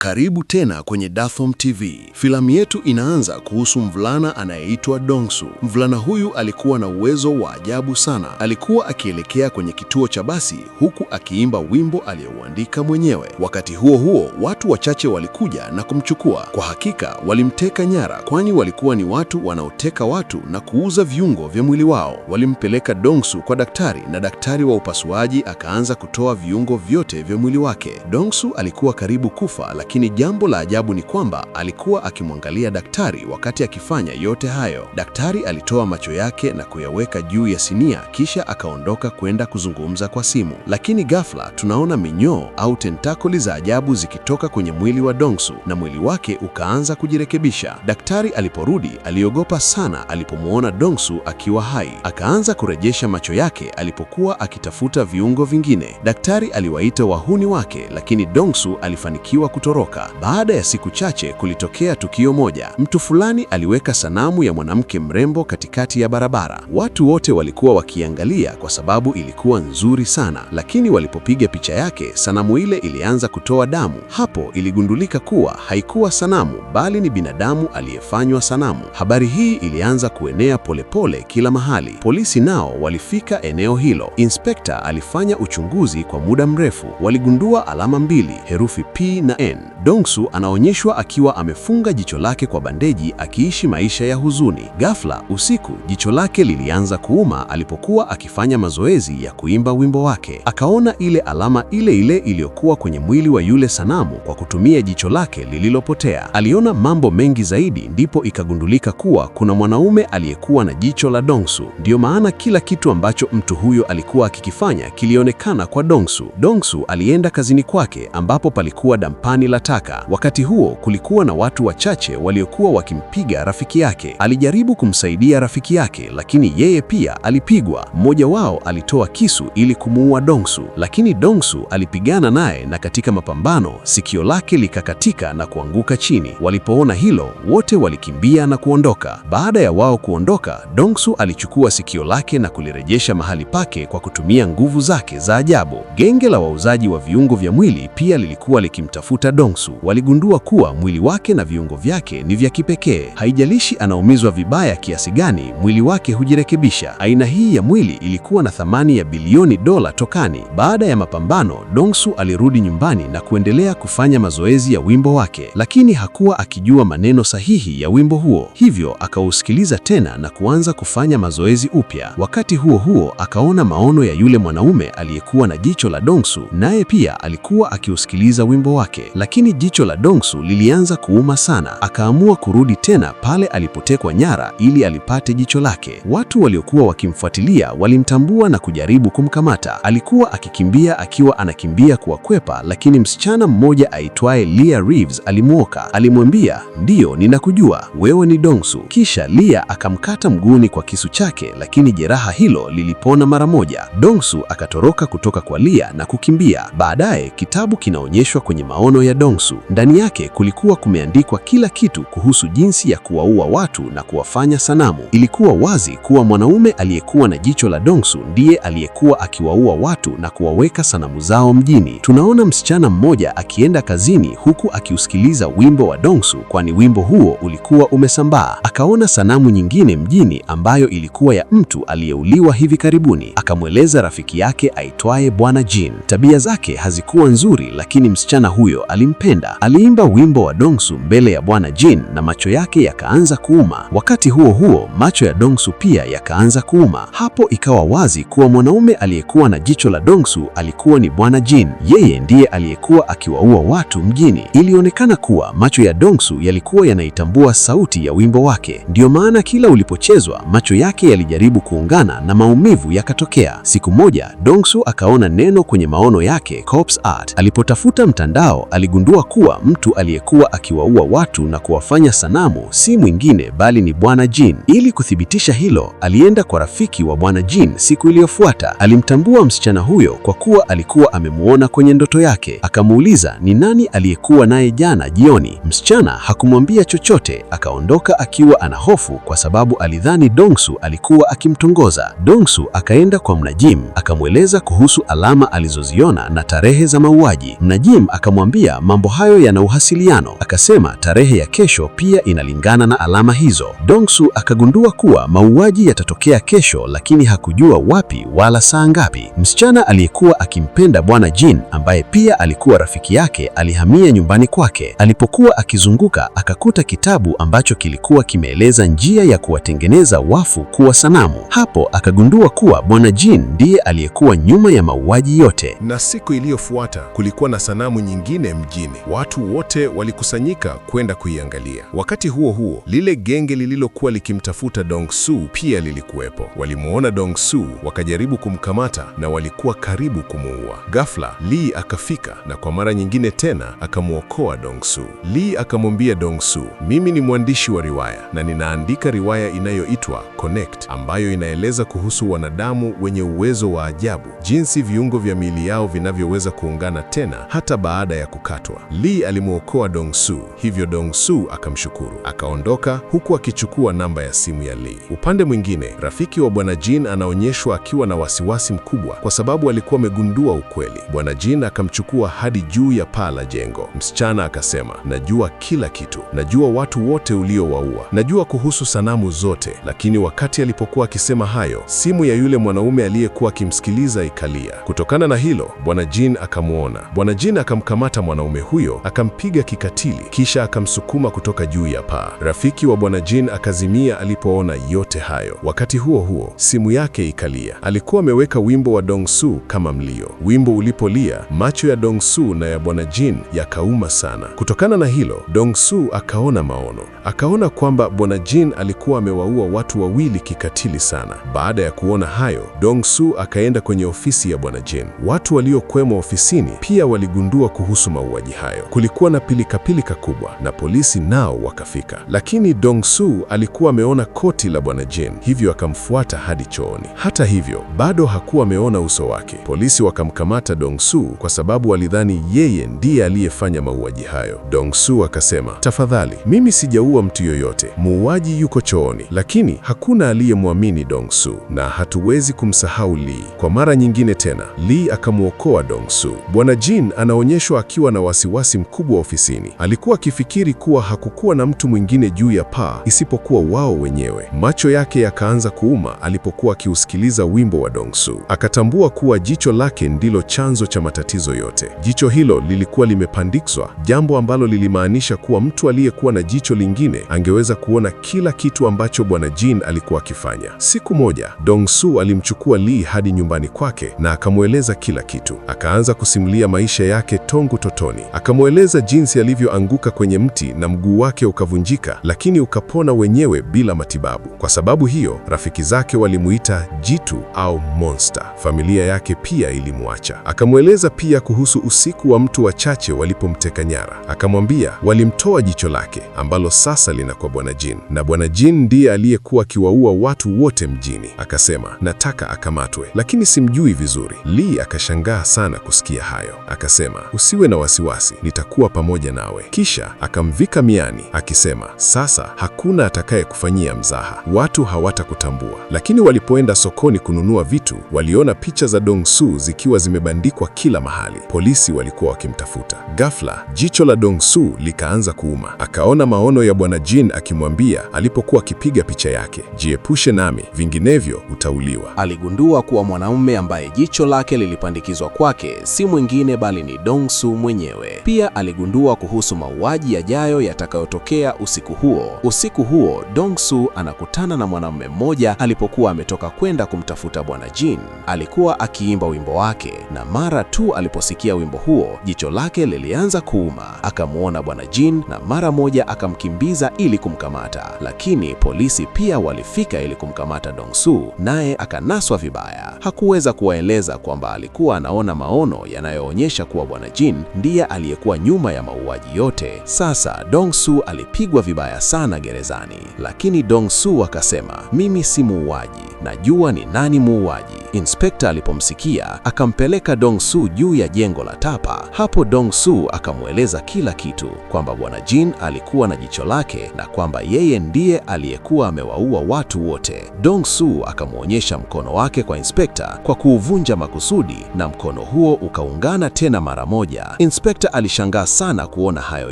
Karibu tena kwenye Dathom TV. Filamu yetu inaanza kuhusu mvulana anayeitwa Dong-su. Mvulana huyu alikuwa na uwezo wa ajabu sana. Alikuwa akielekea kwenye kituo cha basi huku akiimba wimbo aliyouandika mwenyewe. Wakati huo huo, watu wachache walikuja na kumchukua. Kwa hakika, walimteka nyara, kwani walikuwa ni watu wanaoteka watu na kuuza viungo vya mwili wao. Walimpeleka Dong-su kwa daktari na daktari wa upasuaji akaanza kutoa viungo vyote vya mwili wake. Dong-su alikuwa karibu kufa, lakini jambo la ajabu ni kwamba alikuwa akimwangalia daktari wakati akifanya yote hayo. Daktari alitoa macho yake na kuyaweka juu ya sinia, kisha akaondoka kwenda kuzungumza kwa simu. Lakini ghafla tunaona minyoo au tentakoli za ajabu zikitoka kwenye mwili wa Dong-su na mwili wake ukaanza kujirekebisha. Daktari aliporudi aliogopa sana alipomwona Dong-su akiwa hai. Akaanza kurejesha macho yake alipokuwa akitafuta viungo vingine. Daktari aliwaita wahuni wake, lakini Dong-su alifanikiwa kutoroka. Baada ya siku chache kulitokea tukio moja. Mtu fulani aliweka sanamu ya mwanamke mrembo katikati ya barabara. Watu wote walikuwa wakiangalia kwa sababu ilikuwa nzuri sana, lakini walipopiga picha yake, sanamu ile ilianza kutoa damu. Hapo iligundulika kuwa haikuwa sanamu bali ni binadamu aliyefanywa sanamu. Habari hii ilianza kuenea polepole kila mahali. Polisi nao walifika eneo hilo. Inspekta alifanya uchunguzi kwa muda mrefu. Waligundua alama mbili, herufi P na N. Dong-su anaonyeshwa akiwa amefunga jicho lake kwa bandeji akiishi maisha ya huzuni. Ghafla usiku, jicho lake lilianza kuuma alipokuwa akifanya mazoezi ya kuimba wimbo wake. Akaona ile alama ile ile iliyokuwa kwenye mwili wa yule sanamu kwa kutumia jicho lake lililopotea. Aliona mambo mengi zaidi, ndipo ikagundulika kuwa kuna mwanaume aliyekuwa na jicho la Dong-su. Ndiyo maana kila kitu ambacho mtu huyo alikuwa akikifanya kilionekana kwa Dong-su. Dong-su alienda kazini kwake ambapo palikuwa dampani la taka. Wakati huo kulikuwa na watu wachache waliokuwa wakimpiga rafiki yake. Alijaribu kumsaidia rafiki yake, lakini yeye pia alipigwa. Mmoja wao alitoa kisu ili kumuua Dong-su, lakini Dong-su alipigana naye na katika mapambano sikio lake likakatika na kuanguka chini. Walipoona hilo, wote walikimbia na kuondoka. Baada ya wao kuondoka, Dong-su alichukua sikio lake na kulirejesha mahali pake kwa kutumia nguvu zake za ajabu. Genge la wauzaji wa viungo vya mwili pia lilikuwa likimtafuta Dong-su. Waligundua kuwa mwili wake na viungo vyake ni vya kipekee. Haijalishi anaumizwa vibaya kiasi gani, mwili wake hujirekebisha. Aina hii ya mwili ilikuwa na thamani ya bilioni dola tokani. Baada ya mapambano, Dong-su alirudi nyumbani na kuendelea kufanya mazoezi ya wimbo wake, lakini hakuwa akijua maneno sahihi ya wimbo huo. Hivyo akausikiliza tena na kuanza kufanya mazoezi upya. Wakati huo huo, akaona maono ya yule mwanaume aliyekuwa na jicho la Dong-su, naye pia alikuwa akiusikiliza wimbo wake. Lakini jicho la Dong-su lilianza kuuma sana. Akaamua kurudi tena pale alipotekwa nyara ili alipate jicho lake. Watu waliokuwa wakimfuatilia walimtambua na kujaribu kumkamata. Alikuwa akikimbia akiwa anakimbia kuwakwepa, lakini msichana mmoja aitwaye Leah Reeves alimwoka. Alimwambia, "Ndiyo, ninakujua, wewe ni Dong-su." Kisha Leah akamkata mguuni kwa kisu chake, lakini jeraha hilo lilipona mara moja. Dong-su akatoroka kutoka kwa Leah na kukimbia. Baadaye kitabu kinaonyeshwa kwenye maono ya Dong-su. Ndani yake kulikuwa kumeandikwa kila kitu kuhusu jinsi ya kuwaua watu na kuwafanya sanamu. Ilikuwa wazi kuwa mwanaume aliyekuwa na jicho la Dong-su ndiye aliyekuwa akiwaua watu na kuwaweka sanamu zao mjini. Tunaona msichana mmoja akienda kazini huku akiusikiliza wimbo wa Dong-su, kwani wimbo huo ulikuwa umesambaa. Akaona sanamu nyingine mjini ambayo ilikuwa ya mtu aliyeuliwa hivi karibuni. Akamweleza rafiki yake aitwaye Bwana Jin. Tabia zake hazikuwa nzuri, lakini msichana huyo alimpenda. Aliimba wimbo wa Dong-su mbele ya Bwana Jin na macho yake yakaanza kuuma. Wakati huo huo, macho ya Dong-su pia yakaanza kuuma. Hapo ikawa wazi kuwa mwanaume aliyekuwa na jicho la Dong-su alikuwa ni Bwana Jin. Yeye ndiye aliyekuwa akiwaua watu mjini. Ilionekana kuwa macho ya Dong-su yalikuwa yanaitambua sauti ya wimbo wake. Ndiyo maana kila ulipochezwa, macho yake yalijaribu kuungana na maumivu yakatokea. Siku moja, Dong-su akaona neno kwenye maono yake, corpse art. Alipotafuta mtandao, aligundua kuwa mtu aliyekuwa akiwaua watu na kuwafanya sanamu si mwingine bali ni Bwana Jin. Ili kuthibitisha hilo, alienda kwa rafiki wa Bwana Jin siku iliyofuata. Alimtambua msichana huyo kwa kuwa alikuwa amemuona kwenye ndoto yake. Akamuuliza ni nani aliyekuwa naye jana jioni. Msichana hakumwambia chochote, akaondoka akiwa ana hofu kwa sababu alidhani Dong-su alikuwa akimtongoza. Dong-su akaenda kwa Mnajim, akamweleza kuhusu alama alizoziona na tarehe za mauaji. Mnajim akamwambia mambo hayo yana uhasiliano. Akasema tarehe ya kesho pia inalingana na alama hizo. Dong-su akagundua kuwa mauaji yatatokea kesho, lakini hakujua wapi wala saa ngapi. Msichana aliyekuwa akimpenda Bwana Jin, ambaye pia alikuwa rafiki yake, alihamia nyumbani kwake. Alipokuwa akizunguka, akakuta kitabu ambacho kilikuwa kimeeleza njia ya kuwatengeneza wafu kuwa sanamu. Hapo akagundua kuwa Bwana Jin ndiye aliyekuwa nyuma ya mauaji yote. Na siku iliyofuata kulikuwa na sanamu nyingine mjini. Watu wote walikusanyika kwenda kuiangalia. Wakati huo huo, lile genge lililokuwa likimtafuta Dong-su pia lilikuwepo. Walimuona Dong-su, wakajaribu kumkamata na walikuwa karibu kumuua. Ghafla, Lee akafika na kwa mara nyingine tena akamuokoa Dong-su. Lee akamwambia Dong-su, mimi ni mwandishi wa riwaya na ninaandika riwaya inayoitwa Connect, ambayo inaeleza kuhusu wanadamu wenye uwezo wa ajabu, jinsi viungo vya miili yao vinavyoweza kuungana tena hata baada ya kukatwa. Lee alimuokoa Dong-su, hivyo Dong-su akamshukuru. Akaondoka huku akichukua namba ya simu ya Lee. Upande mwingine, rafiki wa Bwana Jin anaonyeshwa akiwa na wasiwasi mkubwa kwa sababu alikuwa amegundua ukweli. Bwana Jin akamchukua hadi juu ya paa la jengo. Msichana akasema, najua kila kitu. Najua watu wote uliowaua. Najua kuhusu sanamu zote. Lakini wakati alipokuwa akisema hayo, simu ya yule mwanaume aliyekuwa akimsikiliza ikalia. Kutokana na hilo, Bwana Jin akamuona. Bwana Jin akamkamata mwanaume huyo, akampiga kikatili, kisha akamsukuma kutoka juu ya paa. Rafiki wa Bwana Jin akazimia alipoona yote hayo. Wakati huo huo, simu yake ikalia. Alikuwa ameweka wimbo wa Dong-su kama mlio. Wimbo ulipolia, macho ya Dong-su na ya Bwana Jin yakauma sana. Kutokana na hilo, Dong-su akaona maono. Akaona kwamba Bwana Jin alikuwa amewaua watu wawili kikatili sana. Baada ya kuona hayo, Dong-su akaenda kwenye ofisi ya Bwana Jin. Watu waliokuwemo ofisini pia waligundua kuhusu mauaji hayo. Kulikuwa na pilikapilika kubwa na polisi nao wakafika. Lakini Dong-su alikuwa ameona koti la Bwana Jin, hivyo akamfuata hadi chooni. Hata hivyo, bado hakuwa ameona uso wake. Polisi wakamkamata Dong-su kwa sababu walidhani yeye ndiye aliyefanya mauaji hayo. Dong-su akasema, tafadhali, mimi sijaua mtu yoyote. Muuaji yuko chooni. Lakini hakuna aliyemwamini Dong-su na hatuwezi kumsahau Lee. Kwa mara nyingine tena, Lee akamuokoa Dong-su. Bwana Jin anaonyeshwa akiwa na wasiwasi mkubwa ofisini. Alikuwa akifikiri kuwa hakukuwa na mtu mwingine juu ya paa isipokuwa wao wenyewe. Macho yake yakaanza kuuma alipokuwa akiusikiliza wimbo wa Dong-su. Akatambua kuwa jicho lake ndilo chanzo cha matatizo yote. Jicho hilo lilikuwa limepandikizwa, jambo ambalo lilimaanisha kuwa mtu aliyekuwa na jicho lingine angeweza kuona kila kitu ambacho Bwana Jin alikuwa akifanya. Siku moja, Dong-su alimchukua Lee hadi nyumbani kwake na akamweleza kila kitu. Akaanza kusimulia maisha yake tangu utotoni. Akamweleza jinsi alivyoanguka kwenye mti na mguu wake ukavunjika, lakini ukapona wenyewe bila matibabu. Kwa sababu hiyo, rafiki zake walimuita Jitu au Monster. Familia yake pia ilimwacha. Akamweleza pia kuhusu usiku wa mtu wachache walipomteka nyara. Akamwambia walimtoa jicho lake ambalo sasa linakuwa Bwana Jin, na Bwana Jin ndiye aliyekuwa akiwaua watu wote mjini. Akasema, nataka akamatwe, lakini simjui vizuri. Lee akashangaa sana kusikia hayo. Akasema, usiwe na wasiwasi, nitakuwa pamoja nawe. Kisha akamvika miani akisema, sasa hakuna atakaye kufanyia mzaha, watu hawatakutambua. Lakini walipoenda sokoni kununua vitu, waliona picha za Dong-su zikiwa zimebandikwa kila mahali. Polisi walikuwa wakimtafuta. Ghafla, jicho la Dong-su likaanza kuuma. Akaona maono ya Bwana Jin akimwambia alipokuwa akipiga picha yake, jiepushe nami, vinginevyo utauliwa. Aligundua kuwa mwanaume ambaye jicho lake lilipandikizwa kwake si mwingine bali ni Dong-su mwenyewe. Pia aligundua kuhusu mauaji yajayo yatakayotokea usiku huo. Usiku huo, Dong-su anakutana na mwanamume mmoja alipokuwa ametoka kwenda kumtafuta Bwana Jin. Alikuwa akiimba wimbo wake na mara tu aliposikia wimbo huo, jicho lake lilianza kuuma. Akamuona Bwana Jin na mara moja akamkimbiza ili kumkamata. Lakini polisi pia walifika ili kumkamata Dong-su, naye akanaswa vibaya. Hakuweza kuwaeleza kwamba alikuwa anaona maono yanayoonyesha kuwa Bwana Jin ndiye aliyekuwa nyuma ya mauaji yote. Sasa Dong-su alipigwa vibaya sana gerezani, lakini Dong-su akasema, mimi si muuaji, najua ni nani muuaji. Inspekta alipomsikia akampeleka Dong-su juu ya jengo la tapa. Hapo Dong-su akamweleza kila kitu, kwamba Bwana Jin alikuwa na jicho lake na kwamba yeye ndiye aliyekuwa amewaua watu wote. Dong-su akamwonyesha mkono wake kwa inspekta kwa kuuvunja makusudi, na mkono huo ukaungana tena mara moja. Inspekta Inspekta alishangaa sana kuona hayo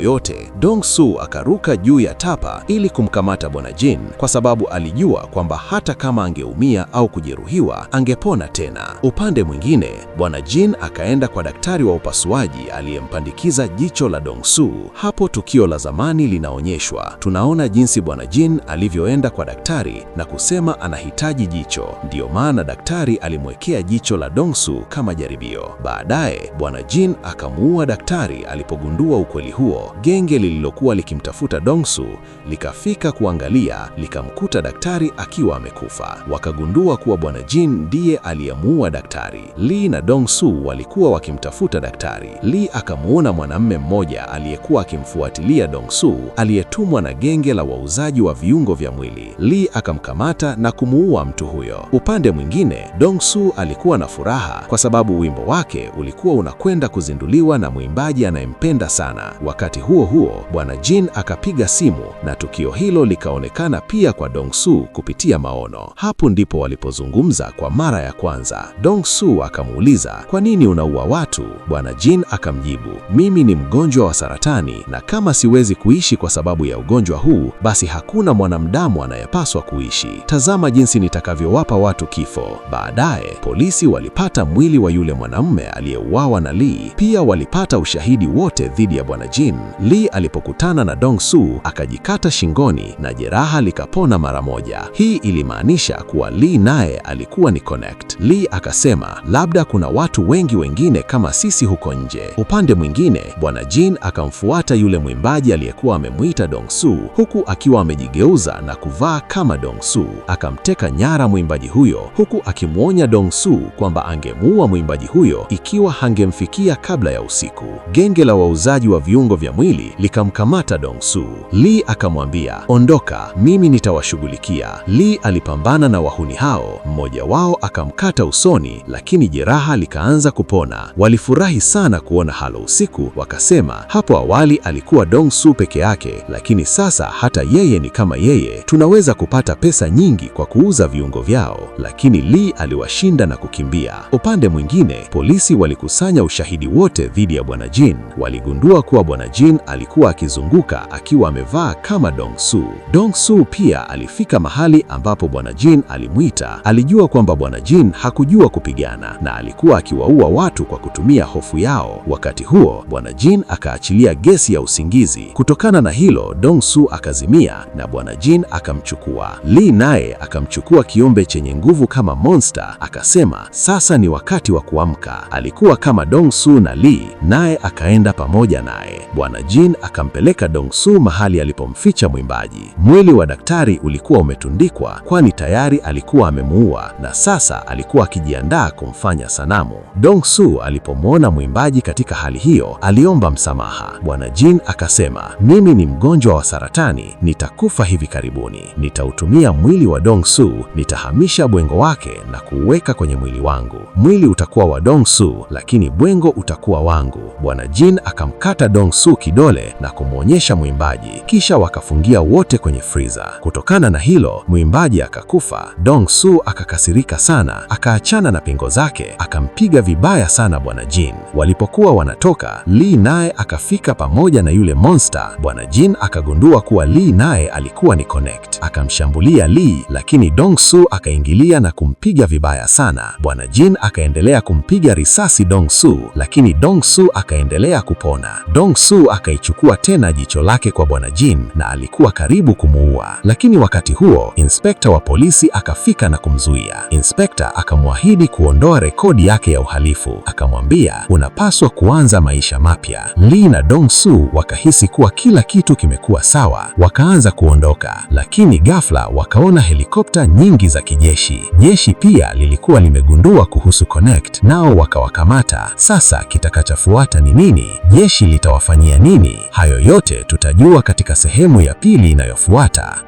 yote. Dong-soo akaruka juu ya tapa ili kumkamata Bwana Jin, kwa sababu alijua kwamba hata kama angeumia au kujeruhiwa, angepona tena. Upande mwingine, Bwana Jin akaenda kwa daktari wa upasuaji aliyempandikiza jicho la Dong-soo. Hapo tukio la zamani linaonyeshwa. Tunaona jinsi Bwana Jin alivyoenda kwa daktari na kusema anahitaji jicho. Ndiyo maana daktari alimwekea jicho la Dong-soo kama jaribio. Baadaye, Bwana Jin akamuua daktari alipogundua ukweli huo. Genge lililokuwa likimtafuta Dong-soo likafika kuangalia, likamkuta daktari akiwa amekufa. Wakagundua kuwa Bwana Jin ndiye aliyemuua daktari. Lee na Dong-soo walikuwa wakimtafuta daktari. Lee akamuona mwanamume mmoja aliyekuwa akimfuatilia Dong-soo, aliyetumwa na genge la wauzaji wa viungo vya mwili. Lee akamkamata na kumuua mtu huyo. Upande mwingine, Dong-soo alikuwa na furaha kwa sababu wimbo wake ulikuwa unakwenda kuzinduliwa na mwimbaji anayempenda sana. Wakati huo huo, Bwana Jin akapiga simu na tukio hilo likaonekana pia kwa Dong-soo kupitia maono. Hapo ndipo walipozungumza kwa mara ya kwanza. Dong-soo akamuuliza, "Kwa nini unaua watu?" Bwana Jin akamjibu, "Mimi ni mgonjwa wa saratani, na kama siwezi kuishi kwa sababu ya ugonjwa huu, basi hakuna mwanadamu anayepaswa kuishi. Tazama jinsi nitakavyowapa watu kifo." Baadaye, polisi walipata mwili wa yule mwanamume aliyeuawa na Lee. Pia walipata ushahidi wote dhidi ya Bwana Jin. Lee alipokutana na Dong-soo akajikata shingoni na jeraha likapona mara moja. Hii ilimaanisha kuwa Lee naye alikuwa ni connect. Lee akasema, labda kuna watu wengi wengine kama sisi huko nje. Upande mwingine, Bwana Jin akamfuata yule mwimbaji aliyekuwa amemuita Dong-soo huku akiwa amejigeuza na kuvaa kama Dong-soo. Akamteka nyara mwimbaji huyo huku akimwonya Dong-soo kwamba angemuua mwimbaji huyo ikiwa hangemfikia kabla ya usiku. Genge la wauzaji wa viungo vya mwili likamkamata Dong-soo. Lee akamwambia, "Ondoka, mimi nitawashughulikia." Lee alipambana na wahuni hao, mmoja wao akamkata usoni, lakini jeraha likaanza kupona. Walifurahi sana kuona halo usiku, wakasema, hapo awali alikuwa Dong-soo peke yake, lakini sasa hata yeye ni kama yeye. Tunaweza kupata pesa nyingi kwa kuuza viungo vyao. Lakini Lee aliwashinda na kukimbia. Upande mwingine, polisi walikusanya ushahidi wote dhidi ya Bwana Jin. Waligundua kuwa Bwana Jin alikuwa akizunguka akiwa amevaa kama Dong-soo. Dong-soo pia alifika mahali ambapo Bwana Jin alimuita. Alijua kwamba Bwana Jin hakujua kupigana na alikuwa akiwaua watu kwa kutumia hofu yao. Wakati huo, Bwana Jin akaachilia gesi ya usingizi. Kutokana na hilo, Dong-soo akazimia na Bwana Jin akamchukua. Lee naye akamchukua kiumbe chenye nguvu kama monster, akasema sasa ni wakati wa kuamka. Alikuwa kama Dong-soo na Lee, naye akaenda pamoja naye. Bwana Jin akampeleka Dong-soo mahali alipomficha mwimbaji. Mwili wa daktari ulikuwa umetundikwa, kwani tayari alikuwa amemuua na sasa alikuwa akijiandaa kumfanya sanamu. Dong-soo alipomwona mwimbaji katika hali hiyo, aliomba msamaha. Bwana Jin akasema, "Mimi ni mgonjwa wa saratani, nitakufa hivi karibuni. Nitautumia mwili wa Dong-soo, nitahamisha bwengo wake na kuuweka kwenye mwili wangu. Mwili utakuwa wa Dong-soo, lakini bwengo utakuwa wangu." Bwana Jin akamkata Dong-soo kidole na kumwonyesha mwimbaji, kisha wakafungia wote kwenye freezer. Kutokana na hilo, mwimbaji akakufa. Dong-soo akakasirika sana, akaachana na pingo zake, akampiga vibaya sana Bwana Jin. Walipokuwa wanatoka, Lee naye akafika pamoja na yule monster. Bwana Jin akagundua kuwa Lee naye alikuwa ni connect. Akamshambulia Lee, lakini Dong-soo akaingilia na kumpiga vibaya sana. Bwana Jin akaendelea kumpiga risasi Dong-soo, lakini Dong-soo akaendelea kupona. Dong-soo akaichukua tena jicho lake kwa Bwana Jin na alikuwa karibu kumuua. Lakini wakati huo, inspekta wa polisi akafika na kumzuia. Inspekta akamwahidi kuondoa rekodi yake ya uhalifu. Akamwambia, "Unapaswa kuanza maisha mapya." Lee na Dong-soo wakahisi kuwa kila kitu kimekuwa sawa. Wakaanza kuondoka, lakini ghafla wakaona helikopta nyingi za kijeshi. Jeshi pia lilikuwa limegundua kuhusu Connect, nao wakawakamata. Sasa kitakachofuata ni nini? Jeshi litawafanyia nini? Hayo yote tutajua katika sehemu ya pili inayofuata.